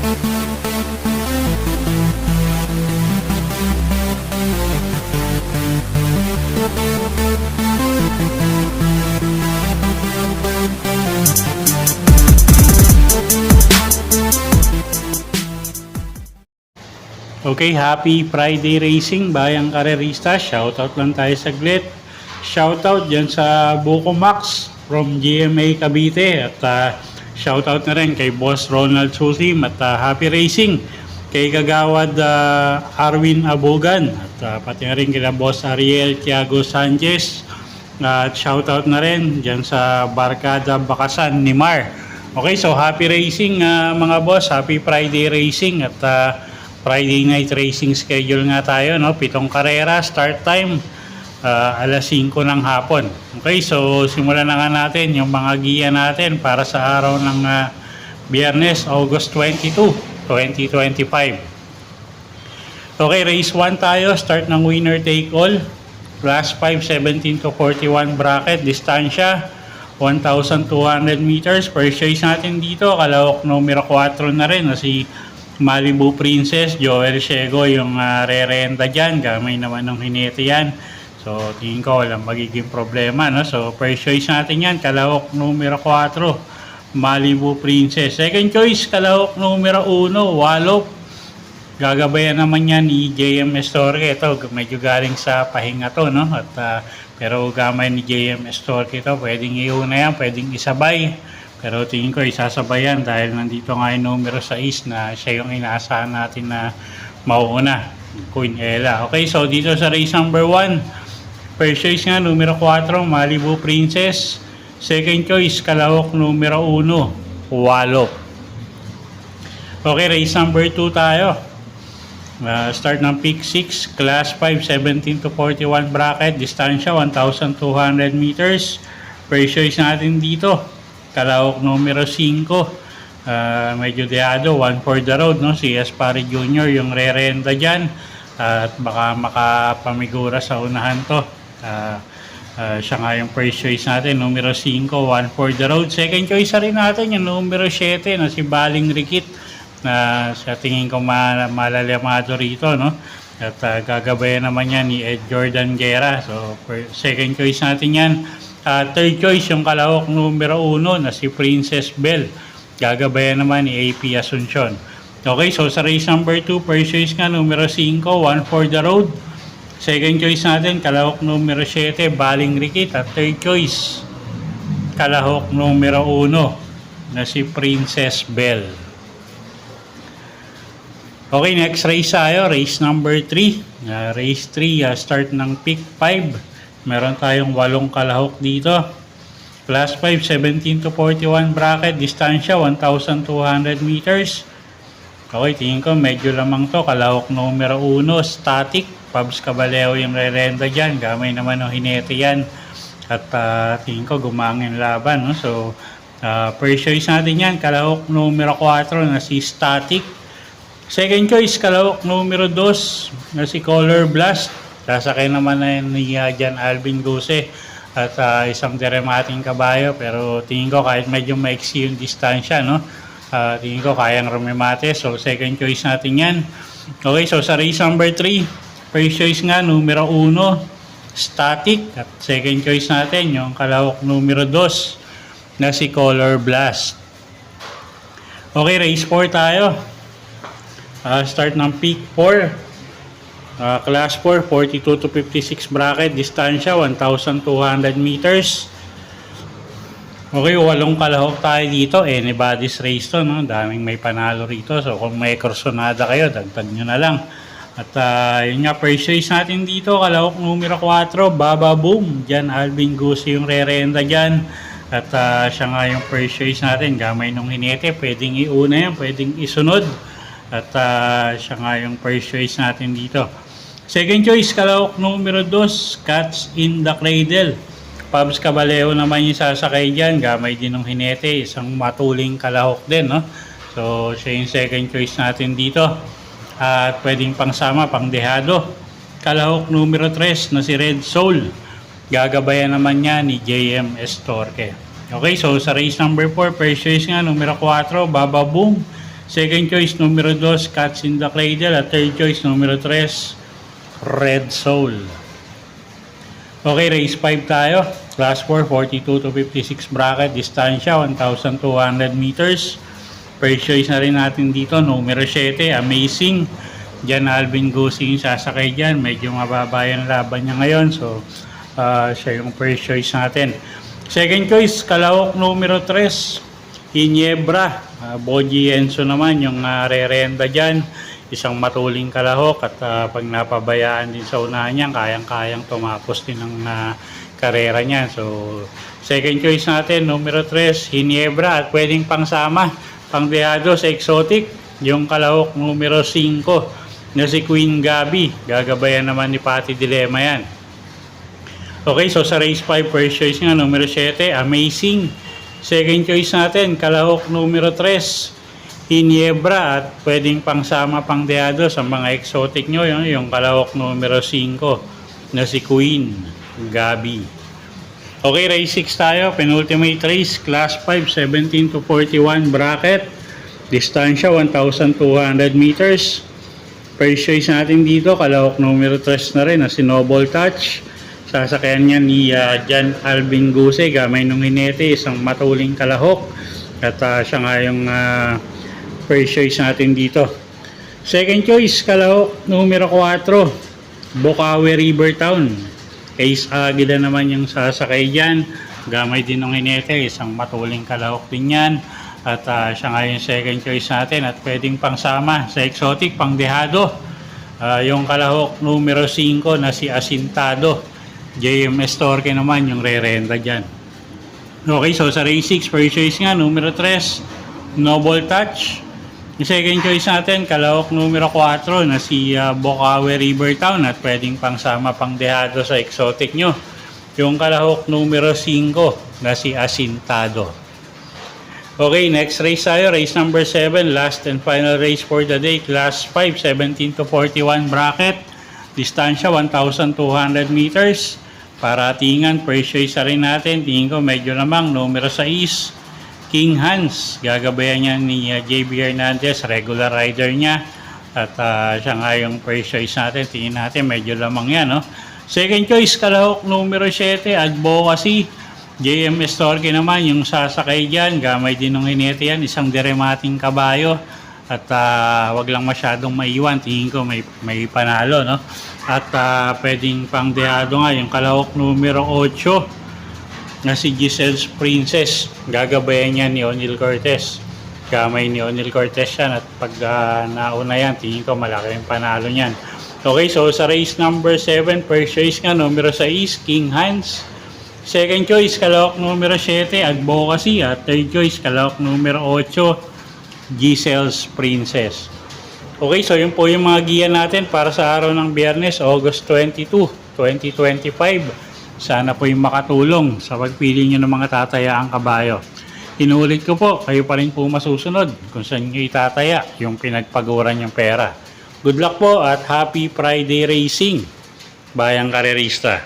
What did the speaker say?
Okay, happy Friday racing, bayang karerista. Shoutout lang tayo saglit. Shoutout dyan sa Buko Max from GMA Cavite. At shoutout na rin kay Boss Ronald Susim at happy racing kay Kagawad Arwin Abogan. At pati na rin kila Boss Ariel Tiago Sanchez. At shoutout na rin dyan sa Barkada Bakasan ni Mar. Okay, so happy racing mga boss. Happy Friday racing at Friday night racing schedule nga tayo, no? 7 karera, start time alas 5 ng hapon. Okay, so simulan na nga natin yung mga giya natin para sa araw ng Biyernes, August 22, 2025. Okay, race 1 tayo, start ng winner take all. Class 5, 17 to 41 bracket, distansya 1,200 meters. First choice natin dito, kalawok numero 4 na rin, si Malibu Princess, Joel Shego yung re-renta dyan. Gamay naman ng hinete yan. So, tingin ko walang magiging problema, no? So, first choice natin yan, kalawok numero 4, Malibu Princess. Second choice, kalawok numero 1, Walop. Gagabayan naman yan ni JM Estorque. Ito, medyo galing sa pahinga to, no? At, pero gamay ni JM Estorque ito. Pwedeng iuna yan, pwedeng isabay. Pero tingin ko isasabayan dahil nandito nga yung numero 6 na siya yung inaasahan natin na mauuna, Queen Ella. Okay, so dito sa race number 1, first choice nga numero 4, Malibu Princess. Second choice, kalawok numero 1, Walop. Okay, race number 2 tayo. Start ng pick 6, class 5, 17 to 41 bracket, distansya 1,200 meters. First choice natin dito, kalawok numero 5, medyo deado, 1 for the road, no? Si Espari Jr. yung re-renta dyan at baka makapamigura sa unahan to. Siya nga yung first choice natin, numero 5, 1 for the road. Second choice rin natin yung numero 7 na si Baling Rikit, na sa tingin ko malalamado rito, no? At gagabayan naman yan ni Ed Jordan Guerra. So second choice natin yan. Third choice yung kalawok numero 1 na si Princess Belle. Gagabayan naman ni AP Asuncion. Okay, so sa race number 2, first choice nga numero 5, 1 for the road. Second choice natin, kalawok numero 7, Baling Rikit. At third choice, kalawok numero 1 na si Princess Belle. Okay, next race tayo, race number 3. Race 3, start ng pick 5. Meron tayong 8 kalahok dito. Class 5, 17 to 41 bracket, distansya 1,200 meters. Okay, tingin ko medyo lamang to. Kalahok numero 1, static. Pabs Caballero yung re-renta dyan. Gamay naman ng hinete yan. At tingin ko gumangin laban, no? So, first choice natin yan, kalahok numero 4 na si static. Second choice, kalahok numero 2 na si Color Blast. Sasakay naman na ni Jan Alvin Guse at isang deremating kabayo, pero tingin ko kahit medyo maiksi yung distansya, no? Tingin ko kayang rumimate. So second choice natin yan. Okay, so sa race number 3, first choice nga numero 1, static. At second choice natin yung kalahok numero 2 na si Color Blast. Okay, race 4 tayo. Start ng pick 4. Class 4, 42 to 56 bracket, distansya 1,200 meters. Okay, 8 kalahok tayo dito. Anybody's race to, no? Daming may panalo rito. So kung may kursonada kayo, dagdag nyo na lang. At yun nga, first choice natin dito, kalahok numero 4, Baba Boom. Jan Alvin Guse yung re-renta dyan. At siya nga yung first choice natin. Gamay nung hinete, pwedeng iuna yan, pwedeng isunod. At siya nga yung first choice natin dito. Second choice, kalahok numero 2, Cats in the Cradle. Pabs Caballero naman yung sasakay dyan. Gamay din ng hinete, isang matuling kalahok din, no? So, siya yung second choice natin dito. At pwedeng pangsama, pangdehado. Kalahok numero 3 na si Red Soul. Gagabayan naman niya ni JM Estorque. Okay, so sa race number 4, first choice nga, numero 4, Baba Boom. Second choice, numero 2, Cats in the Cradle. At third choice, numero 3, Red Soul. Okay, race 5 tayo. Class 4, 42 to 56 bracket. Distansya, 1,200 meters. First choice na rin natin dito, numero 7, Amazing. Diyan Alvin Gusing sasakay dyan. Medyo mababa yung laban niya ngayon. So, siya yung first choice natin. Second choice, kalahok numero 3, Ginebra. Boji Enzo naman yung re-renda dyan. Isang matuling kalahok at pag napabayaan din sa unahan niya, kayang-kayang tumapos din ng karera niya. So, second choice natin, numero 3, Ginebra. At pwedeng pangsama, pangdehado sa exotic, yung kalahok numero 5 na si Queen Gabi. Gagabayan naman ni Patty Dilema yan. Okay, so sa race 5, first choice nga, numero 7, Amazing. Second choice natin, kalahok numero 3, Ginebra. At pwedeng pangsama pangdehado sa mga exotic nyo, yung kalahok numero 5 na si Queen Gabi. Okay, race 6 tayo, penultimate race, class 5, 17 to 41 bracket. Distansya, 1,200 meters. First choice natin dito, kalahok numero 3 na rin na si Noble Touch. Sasakyan niya ni Jan Alvin Guse, gamay nung hinete, isang matuling kalahok. At siya nga yung first choice natin dito. Second choice, kalahok numero 4, Bocaue Rivertown. Ace Aguila naman yung sasakay dyan. Gamay din nung hinete, isang matuling kalahok din yan. At siya nga yung second choice natin. At pwedeng pangsama sa exotic, pangdehado. Yung kalahok numero 5 na si Asintado. JMS Torque naman yung re-renta dyan. Okay, so sa race 6, first choice nga, numero 3, Noble Touch. Yung second choice natin, kalahok numero 4 na si Bocaue Rivertown. At pwedeng pangsama pangdehado sa exotic nyo, yung kalahok numero 5 na si Asintado. Okay, next race tayo, race number 7, last and final race for the day, class 5, 17 to 41 bracket. Distansya, 1,200 meters. Para tingan, first choice na rin natin. Tingin ko medyo namang numero 6, King Hans. Gagabayan niya ni JB Hernandez, regular rider niya. At siya nga yung first choice natin. Tingin natin medyo lamang yan. No? Second choice, kalahok numero 7, Advocacy. JMS Torque naman yung sasakay dyan. Gamay din ng hinete yan. Isang deremating kabayo. At wag lang masyadong maiwan. Tingin ko may panalo. No? At pwedeng pangdehado nga yung kalahok numero 8 na si Giselle's Princess. Gagabayan niya ni O'Neal Cortez. Gamay ni O'Neal Cortez yan. At pag nauna yan, tingin ko malaki yung panalo niyan. Okay, so sa race number 7, first choice nga, numero 6, King Hans. Second choice, kalahok numero 7, Advocacy. At third choice, kalahok numero 8, Giselle's Princess. Okay, so yun po yung mga giya natin para sa araw ng Biyernes, August 22, 2025. Sana po yung makatulong sa pagpili nyo ng mga tatayaang kabayo. Inulit ko po, kayo pa rin po masusunod kung saan nyo itataya yung pinagpaguran yung pera. Good luck po at happy Friday racing, bayang karerista.